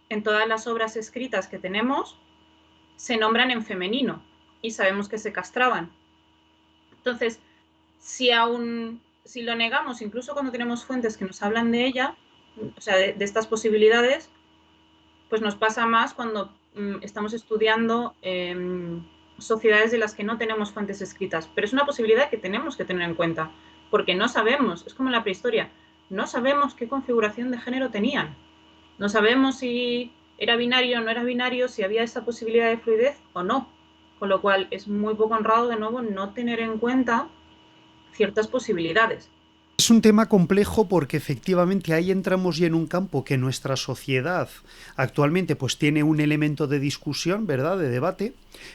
en todas las obras escritas que tenemos, se nombran en femenino y sabemos que se castraban. Entonces, si lo negamos, incluso cuando tenemos fuentes que nos hablan de ella, o sea, de estas posibilidades, pues nos pasa más cuando estamos estudiando sociedades de las que no tenemos fuentes escritas. Pero es una posibilidad que tenemos que tener en cuenta, porque no sabemos, es como en la prehistoria, no sabemos qué configuración de género tenían. No sabemos si era binario o no era binario, si había esa posibilidad de fluidez o no. Con lo cual es muy poco honrado, de nuevo, no tener en cuenta ciertas posibilidades. Es un tema complejo porque efectivamente ahí entramos ya en un campo que nuestra sociedad actualmente pues tiene un elemento de discusión, ¿verdad?, de debate,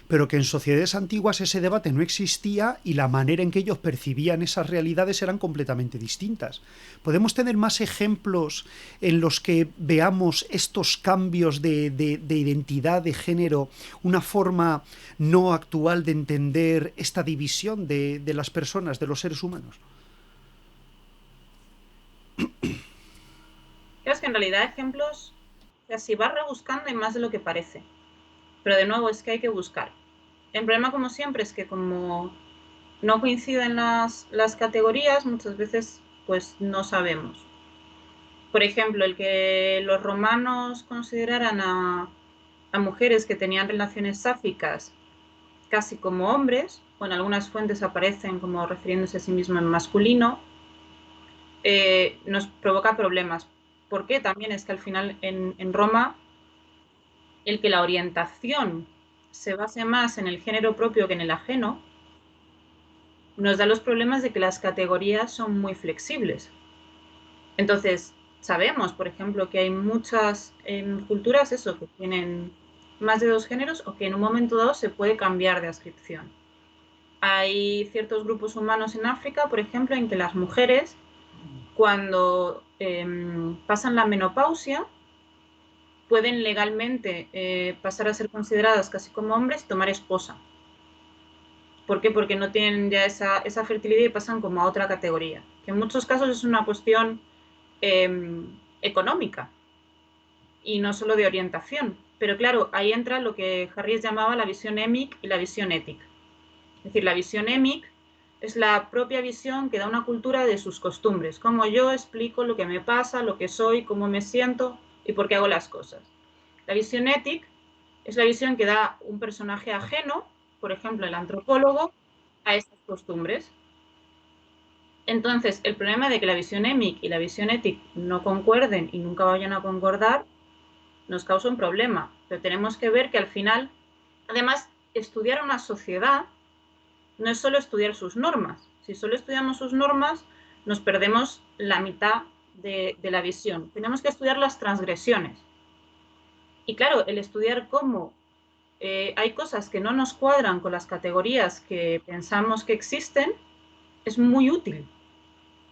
pero que en sociedades antiguas ese debate no existía y la manera en que ellos percibían esas realidades eran completamente distintas. ¿Podemos tener más ejemplos en los que veamos estos cambios de identidad de género, una forma no actual de entender esta división de las personas, de los seres humanos? Creo que en realidad ejemplos, o sea, si vas rebuscando hay más de lo que parece. Pero de nuevo es que hay que buscar. El problema, como siempre, es que como no coinciden las categorías, muchas veces pues no sabemos. Por ejemplo, el que los romanos consideraran a mujeres que tenían relaciones sáficas casi como hombres, o en algunas fuentes aparecen como refiriéndose a sí mismo en masculino, nos provoca problemas. ¿Por qué? También es que al final en Roma el que la orientación se base más en el género propio que en el ajeno, nos da los problemas de que las categorías son muy flexibles. Entonces, sabemos, por ejemplo, que hay muchas culturas eso, que tienen más de dos géneros o que en un momento dado se puede cambiar de adscripción. Hay ciertos grupos humanos en África, por ejemplo, en que las mujeres, cuando pasan la menopausia, pueden legalmente pasar a ser consideradas casi como hombres y tomar esposa. ¿Por qué? Porque no tienen ya esa fertilidad y pasan como a otra categoría, que en muchos casos es una cuestión económica y no solo de orientación. Pero claro, ahí entra lo que Harries llamaba la visión emic y la visión ética. Es decir, la visión emic es la propia visión que da una cultura de sus costumbres, cómo yo explico lo que me pasa, lo que soy, cómo me siento y por qué hago las cosas. La visión ética es la visión que da un personaje ajeno, por ejemplo el antropólogo, a estas costumbres. Entonces, el problema de que la visión emic y la visión ética no concuerden y nunca vayan a concordar nos causa un problema. Pero tenemos que ver que al final, además, estudiar una sociedad no es solo estudiar sus normas. Si solo estudiamos sus normas, nos perdemos la mitad de la visión. Tenemos que estudiar las transgresiones. Y claro, el estudiar cómo hay cosas que no nos cuadran con las categorías que pensamos que existen es muy útil.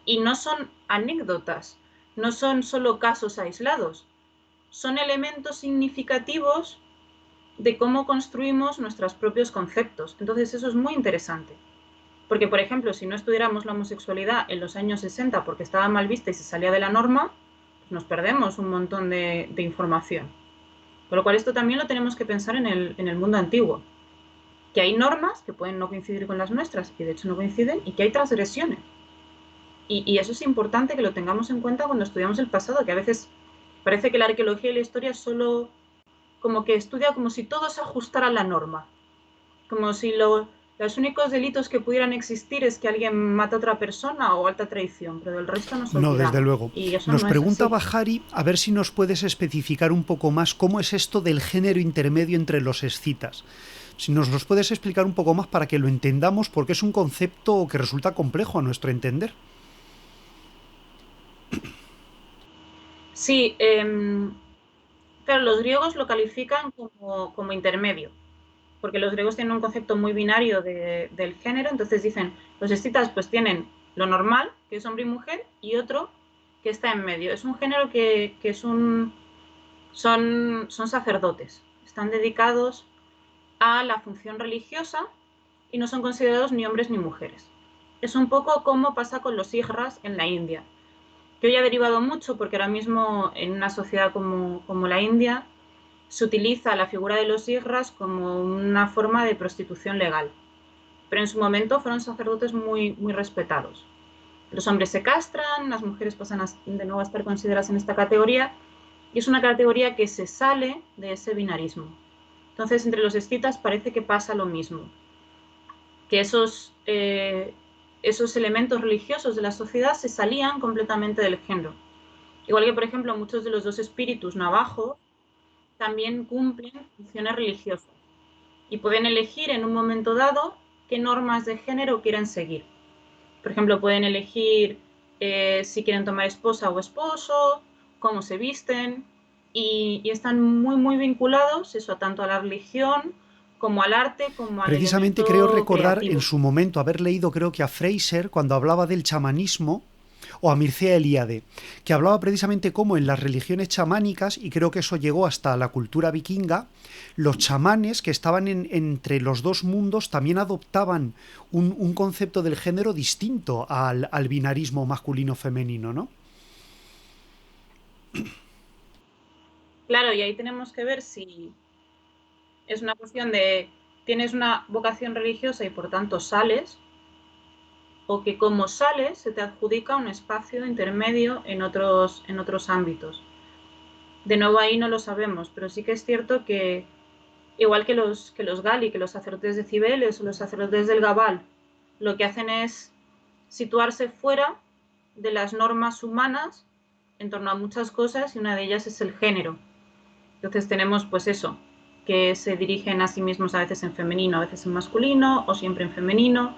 Y no son anécdotas, no son solo casos aislados, son elementos significativos de cómo construimos nuestros propios conceptos. Entonces eso es muy interesante. Porque, por ejemplo, si no estudiáramos la homosexualidad en los años 60 porque estaba mal vista y se salía de la norma, pues nos perdemos un montón de información. Con lo cual esto también lo tenemos que pensar en el mundo antiguo. Que hay normas que pueden no coincidir con las nuestras y de hecho no coinciden y que hay transgresiones. Y eso es importante que lo tengamos en cuenta cuando estudiamos el pasado, que a veces parece que la arqueología y la historia solo como que estudia como si todo se ajustara a la norma, como si Los únicos delitos que pudieran existir es que alguien mata a otra persona o alta traición, pero del resto nos No, desde olvidamos. luego. Y eso Nos no es pregunta así. Bajari a ver si nos puedes especificar un poco más cómo es esto del género intermedio entre los escitas. Si nos los puedes explicar un poco más para que lo entendamos, porque es un concepto que resulta complejo a nuestro entender. Sí, claro, los griegos lo califican como intermedio, porque los griegos tienen un concepto muy binario del género, entonces dicen, los escitas pues tienen lo normal, que es hombre y mujer, y otro que está en medio. Es un género que es son sacerdotes, están dedicados a la función religiosa y no son considerados ni hombres ni mujeres. Es un poco como pasa con los hijras en la India, que hoy ha derivado mucho porque ahora mismo en una sociedad como la India se utiliza la figura de los hijras como una forma de prostitución legal. Pero en su momento fueron sacerdotes muy respetados. Los hombres se castran, las mujeres pasan de nuevo a estar consideradas en esta categoría y es una categoría que se sale de ese binarismo. Entonces, entre los escitas parece que pasa lo mismo, que esos elementos religiosos de la sociedad se salían completamente del género. Igual que, por ejemplo, muchos de los dos espíritus navajos también cumplen funciones religiosas y pueden elegir en un momento dado qué normas de género quieren seguir. Por ejemplo, pueden elegir si quieren tomar esposa o esposo, cómo se visten y están muy vinculados eso tanto a la religión como al arte como al Precisamente creo elemento recordar en creativo. su momento haber leído, creo que a Fraser, cuando hablaba del chamanismo, o a Mircea Eliade, que hablaba precisamente cómo en las religiones chamánicas, y creo que eso llegó hasta la cultura vikinga, los chamanes que estaban entre los dos mundos también adoptaban un concepto del género distinto al binarismo masculino-femenino, ¿no? Claro, y ahí tenemos que ver si es una cuestión de tienes una vocación religiosa y por tanto sales, o que como sales se te adjudica un espacio intermedio en otros ámbitos. De nuevo ahí no lo sabemos, pero sí que es cierto que igual que los Gali, que los sacerdotes de Cibeles o los sacerdotes del Gabal, lo que hacen es situarse fuera de las normas humanas en torno a muchas cosas y una de ellas es el género. Entonces tenemos pues eso, que se dirigen a sí mismos a veces en femenino, a veces en masculino o siempre en femenino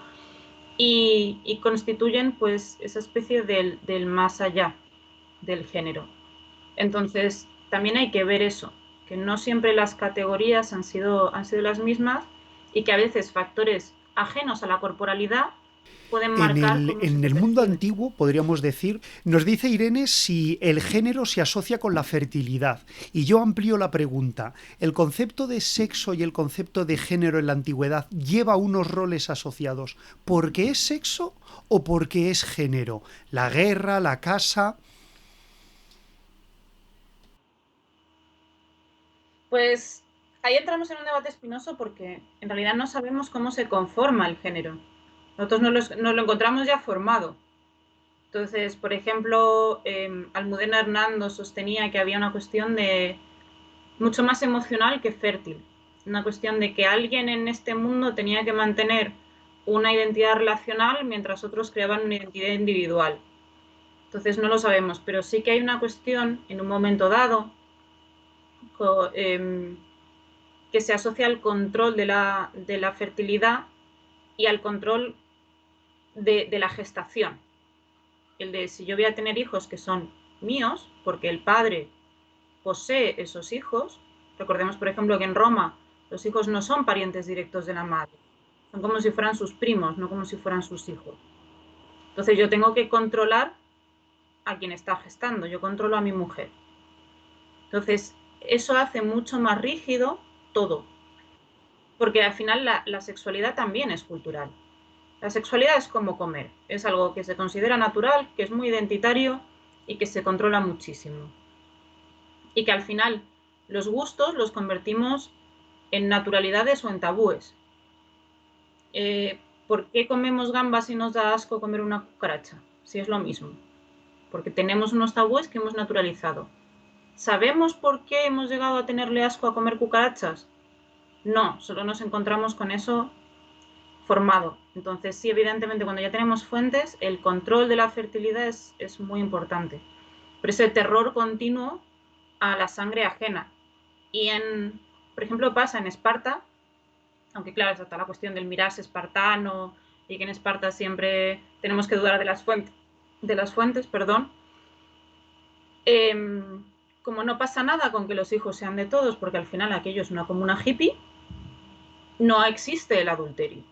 y constituyen pues esa especie del más allá del género. Entonces también hay que ver eso, que no siempre las categorías han sido las mismas y que a veces factores ajenos a la corporalidad pueden marcar cómo se En te el mundo percibe. antiguo, podríamos decir, nos dice Irene si el género se asocia con la fertilidad. Y yo amplío la pregunta. ¿El concepto de sexo y el concepto de género en la antigüedad lleva unos roles asociados porque es sexo o porque es género? La guerra, la casa. Pues ahí entramos en un debate espinoso porque en realidad no sabemos cómo se conforma el género. Nosotros nos lo encontramos ya formado. Entonces, por ejemplo, Almudena Hernando sostenía que había una cuestión de mucho más emocional que fértil. Una cuestión de que alguien en este mundo tenía que mantener una identidad relacional mientras otros creaban una identidad individual. Entonces no lo sabemos, pero sí que hay una cuestión en un momento dado eh, que se asocia al control de la fertilidad y al control de la gestación. El de si yo voy a tener hijos que son míos, porque el padre posee esos hijos. Recordemos, por ejemplo, que en Roma los hijos no son parientes directos de la madre, son como si fueran sus primos, no como si fueran sus hijos. Entonces yo tengo que controlar a quien está gestando, yo controlo a mi mujer. Entonces eso hace mucho más rígido todo, porque al final la sexualidad también es cultural. La sexualidad es como comer, es algo que se considera natural, que es muy identitario y que se controla muchísimo. Y que al final los gustos los convertimos en naturalidades o en tabúes. ¿Por qué comemos gambas y nos da asco comer una cucaracha? Si es lo mismo. Porque tenemos unos tabúes que hemos naturalizado. ¿Sabemos por qué hemos llegado a tenerle asco a comer cucarachas? No, solo nos encontramos con eso formado. Entonces, sí, evidentemente, cuando ya tenemos fuentes, el control de la fertilidad es muy importante. Por ese terror continuo a la sangre ajena. Y por ejemplo, pasa en Esparta, aunque claro, está la cuestión del mirarse espartano y que en Esparta siempre tenemos que dudar de las fuentes, perdón. Como no pasa nada con que los hijos sean de todos, porque al final aquello es una comuna hippie, no existe el adulterio.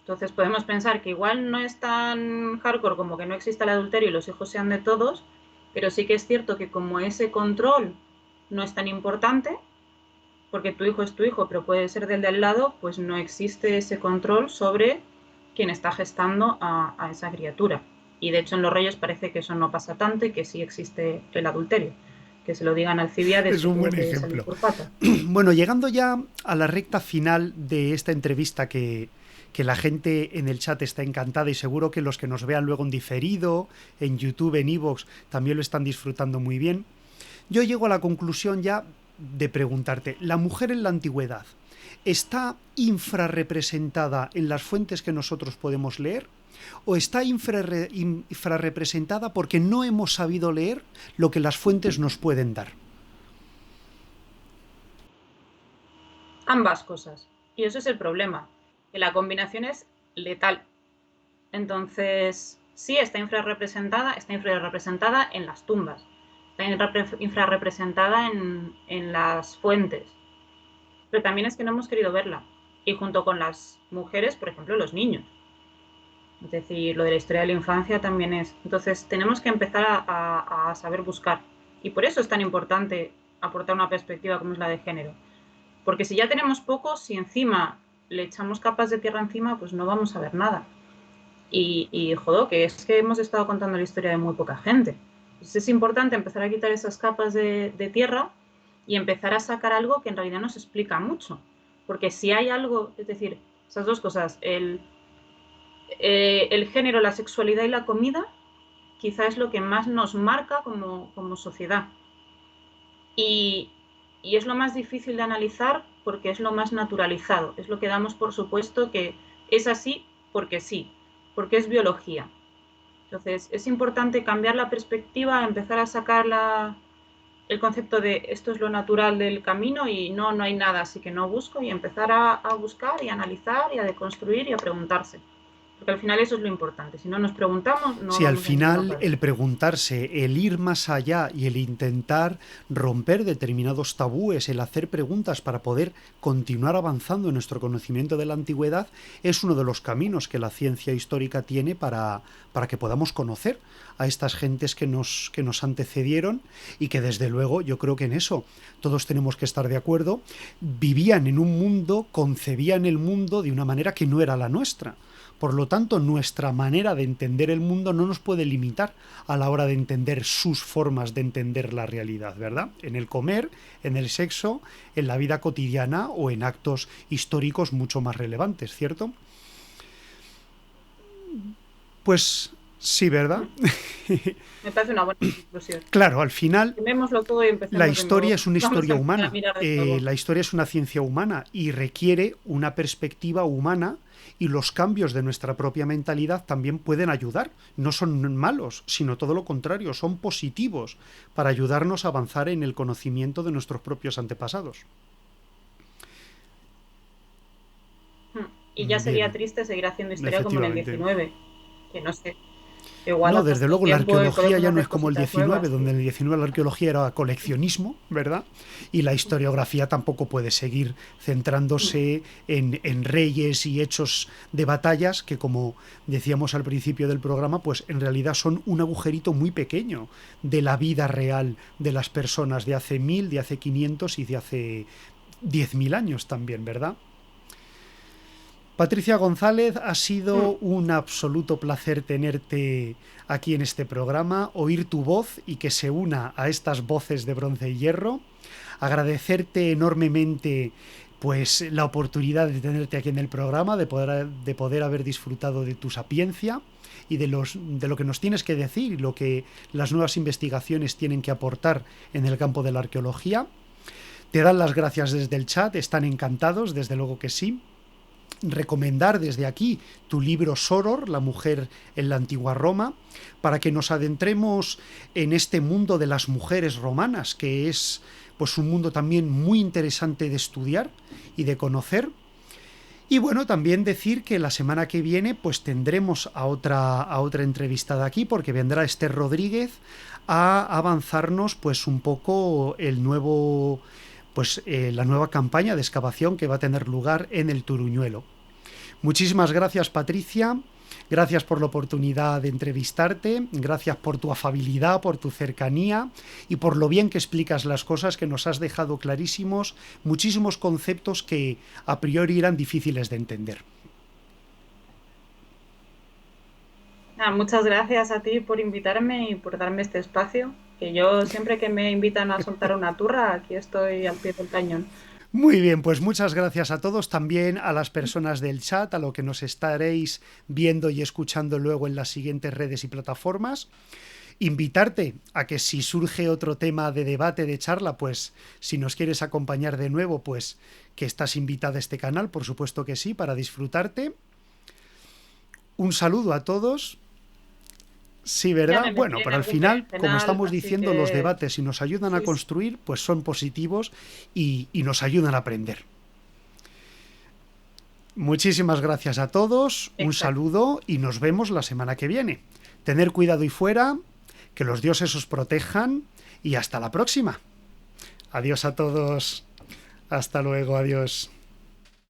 Entonces podemos pensar que igual no es tan hardcore como que no exista el adulterio y los hijos sean de todos, pero sí que es cierto que como ese control no es tan importante, porque tu hijo es tu hijo, pero puede ser del de al lado, pues no existe ese control sobre quien está gestando a esa criatura. Y de hecho en los Reyes parece que eso no pasa tanto y que sí existe el adulterio. Que se lo digan a Alcibiades Es que un tuvo buen que salir ejemplo. por pata. Bueno, llegando ya a la recta final de esta entrevista que la gente en el chat está encantada y seguro que los que nos vean luego en diferido, en YouTube, en iVoox, también lo están disfrutando muy bien. Yo llego a la conclusión ya de preguntarte, ¿la mujer en la antigüedad está infrarrepresentada en las fuentes que nosotros podemos leer? ¿O está infrarrepresentada porque no hemos sabido leer lo que las fuentes nos pueden dar? Ambas cosas. Y eso es el problema, que la combinación es letal. Entonces, sí, está infrarrepresentada en las tumbas, está infrarrepresentada en las fuentes, pero también es que no hemos querido verla. Y junto con las mujeres, por ejemplo, los niños. Es decir, lo de la historia de la infancia también es. Entonces, tenemos que empezar a saber buscar. Y por eso es tan importante aportar una perspectiva como es la de género. Porque si ya tenemos poco, si encima le echamos capas de tierra encima, pues no vamos a ver nada. Y joder, que es que hemos estado contando la historia de muy poca gente. Entonces es importante empezar a quitar esas capas de tierra y empezar a sacar algo que en realidad nos explica mucho. Porque si hay algo, es decir, esas dos cosas, el género, la sexualidad y la comida, quizá es lo que más nos marca como sociedad. Y, y es lo más difícil de analizar porque es lo más naturalizado, es lo que damos por supuesto que es así porque sí, porque es biología. Entonces es importante cambiar la perspectiva, empezar a sacar el concepto de esto es lo natural del camino y no hay nada, así que no busco y empezar a buscar y a analizar y a deconstruir y a preguntarse. Porque al final eso es lo importante. Si no nos preguntamos, no Si al vamos a ninguna final parte. el preguntarse, el ir más allá y el intentar romper determinados tabúes, el hacer preguntas para poder continuar avanzando en nuestro conocimiento de la antigüedad, es uno de los caminos que la ciencia histórica tiene para que podamos conocer a estas gentes que nos antecedieron y que desde luego yo creo que en eso todos tenemos que estar de acuerdo, vivían en un mundo, concebían el mundo de una manera que no era la nuestra. Por lo tanto, nuestra manera de entender el mundo no nos puede limitar a la hora de entender sus formas de entender la realidad, ¿verdad? En el comer, en el sexo, en la vida cotidiana o en actos históricos mucho más relevantes, ¿cierto? Pues sí, ¿verdad? Me parece una buena conclusión. Claro, al final Quemémoslo todo y la empecemos de historia nuevo. es una Vamos historia a empezar a humana. mirar de nuevo. La historia es una ciencia humana y requiere una perspectiva humana y los cambios de nuestra propia mentalidad también pueden ayudar. No son malos, sino todo lo contrario, son positivos para ayudarnos a avanzar en el conocimiento de nuestros propios antepasados. Y ya sería Bien, triste seguir haciendo historia como en el efectivamente. 19, que no sé. Igual No, ha desde pasado el luego la tiempo y arqueología podemos ya no es hacer como el cositas 19, nuevas. donde en el 19 la arqueología era coleccionismo, ¿verdad? Y la historiografía tampoco puede seguir centrándose en reyes y hechos de batallas que, como decíamos al principio del programa, pues en realidad son un agujerito muy pequeño de la vida real de las personas de hace 1000, de hace 500 y de hace 10.000 años también, ¿verdad? Patricia González, ha sido un absoluto placer tenerte aquí en este programa, oír tu voz y que se una a estas voces de Bronce y Hierro. Agradecerte enormemente pues la oportunidad de tenerte aquí en el programa, de poder haber disfrutado de tu sapiencia y de lo que nos tienes que decir y lo que las nuevas investigaciones tienen que aportar en el campo de la arqueología. Te dan las gracias desde el chat, están encantados, desde luego que sí. recomendar desde aquí tu libro Soror, la mujer en la antigua Roma, para que nos adentremos en este mundo de las mujeres romanas, que es pues un mundo también muy interesante de estudiar y de conocer. Y bueno, también decir que la semana que viene pues tendremos a otra entrevistada aquí, porque vendrá Esther Rodríguez a avanzarnos pues un poco la nueva campaña de excavación que va a tener lugar en el Turuñuelo. Muchísimas gracias, Patricia. Gracias por la oportunidad de entrevistarte, gracias por tu afabilidad, por tu cercanía y por lo bien que explicas las cosas, que nos has dejado clarísimos muchísimos conceptos que a priori eran difíciles de entender. Muchas gracias a ti por invitarme y por darme este espacio, que yo siempre que me invitan a soltar una turra, aquí estoy al pie del cañón. Muy bien, pues muchas gracias a todos, también a las personas del chat, a lo que nos estaréis viendo y escuchando luego en las siguientes redes y plataformas. Invitarte a que si surge otro tema de debate, de charla, pues si nos quieres acompañar de nuevo, pues que estás invitada a este canal, por supuesto que sí, para disfrutarte. Un saludo a todos. Sí, ¿verdad? Bueno, pero al final, como estamos diciendo, los debates, si nos ayudan a construir, pues son positivos y nos ayudan a aprender. Muchísimas gracias a todos, un saludo y nos vemos la semana que viene. Tener cuidado y fuera, que los dioses os protejan y hasta la próxima. Adiós a todos. Hasta luego, adiós.